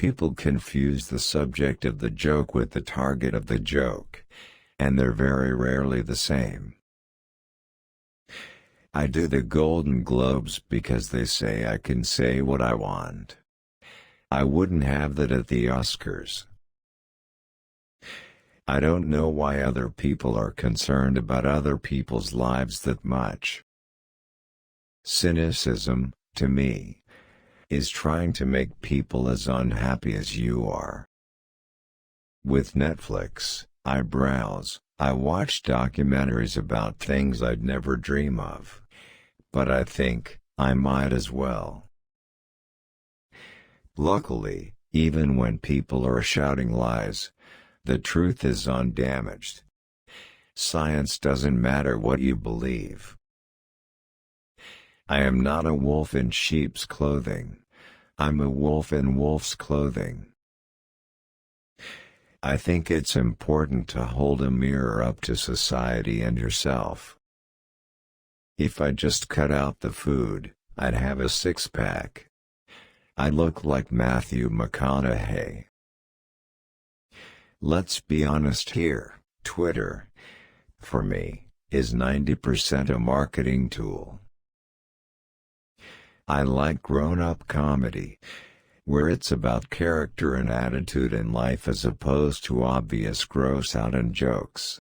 People confuse the subject of the joke with the target of the joke, and they're very rarely the same. I do the Golden Globes because they say I can say what I want. I wouldn't have that at the Oscars. I don't know why other people are concerned about other people's lives that much. Cynicism, to me, is trying to make people as unhappy as you are. With Netflix, I browse, I watch documentaries about things I'd never dream of. But I think, I might as well. Luckily, even when people are shouting lies, the truth is undamaged. Science doesn't matter what you believe. I am not a wolf in sheep's clothing. I'm a wolf in wolf's clothing. I think it's important to hold a mirror up to society and yourself. If I just cut out the food, I'd have a six-pack. I look like Matthew McConaughey. Let's be honest here, Twitter, for me, is 90% a marketing tool. I like grown-up comedy, where it's about character and attitude in life as opposed to obvious gross-out jokes.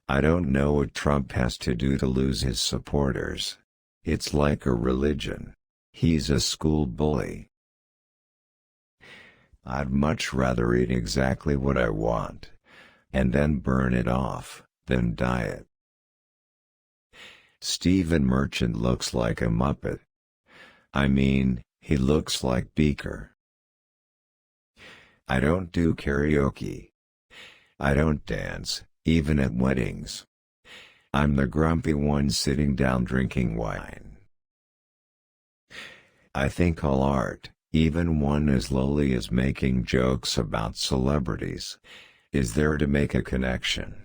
I don't know what Trump has to do to lose his supporters. It's like a religion. He's a school bully. I'd much rather eat exactly what I want, and then burn it off, than diet. Stephen Merchant looks like a Muppet. I mean, he looks like Beaker. I don't do karaoke. I don't dance, even at weddings. I'm the grumpy one sitting down drinking wine. I think all art, even one as lowly as making jokes about celebrities, is there to make a connection.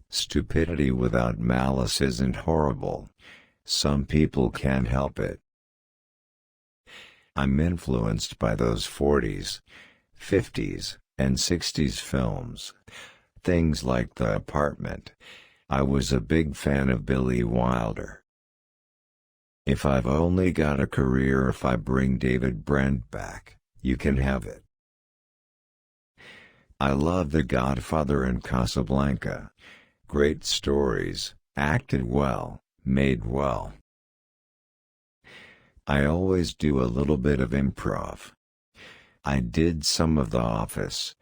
Stupidity without malice isn't horrible. Some people can't help it. I'm influenced by those 40s, 50s, and 60s films. Things like The Apartment. I was a big fan of Billy Wilder. If I've only got a career if I bring David Brent back, you can have it. I love The Godfather and Casablanca. Great stories, acted well, made well. I always do a little bit of improv. I did some of The Office,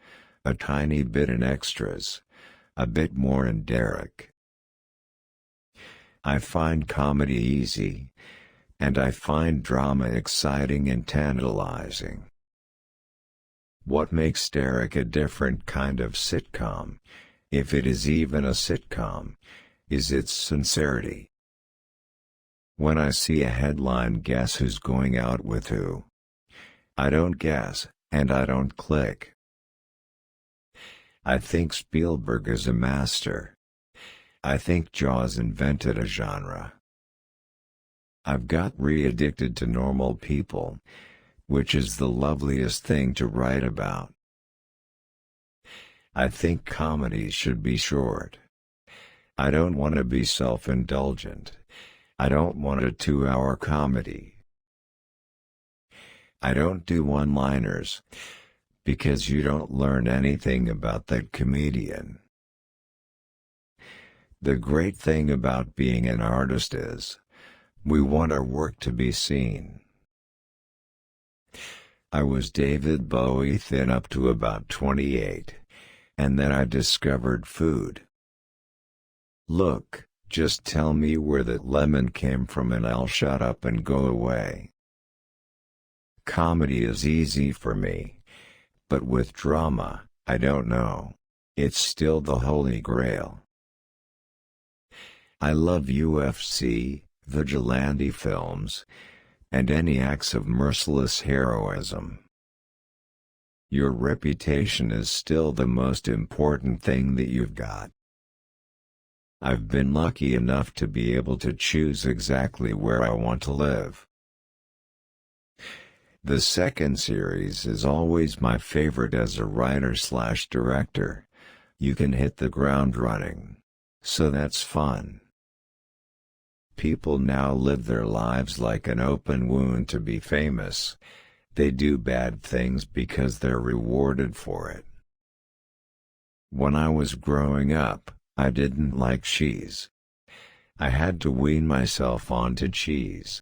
a tiny bit in Extras, a bit more in Derek. I find comedy easy, and I find drama exciting and tantalizing. What makes Derek a different kind of sitcom, if it is even a sitcom, is its sincerity. When I see a headline, "Guess who's going out with who?" I don't guess, and I don't click. I think Spielberg is a master. I think Jaws invented a genre. I've got re-addicted to normal people, which is the loveliest thing to write about. I think comedies should be short. I don't want to be self-indulgent. I don't want a 2-hour comedy. I don't do one-liners, because you don't learn anything about that comedian. The great thing about being an artist is, we want our work to be seen. I was David Bowie thin up to about 28, and then I discovered food. Look, just tell me where that lemon came from and I'll shut up and go away. Comedy is easy for me, but with drama, I don't know. It's still the holy grail. I love UFC, vigilante films, and any acts of merciless heroism. Your reputation is still the most important thing that you've got. I've been lucky enough to be able to choose exactly where I want to live. The second series is always my favorite as a writer/director. You can hit the ground running. So that's fun. People now live their lives like an open wound to be famous. They do bad things because they're rewarded for it. When I was growing up, I didn't like cheese. I had to wean myself onto cheese.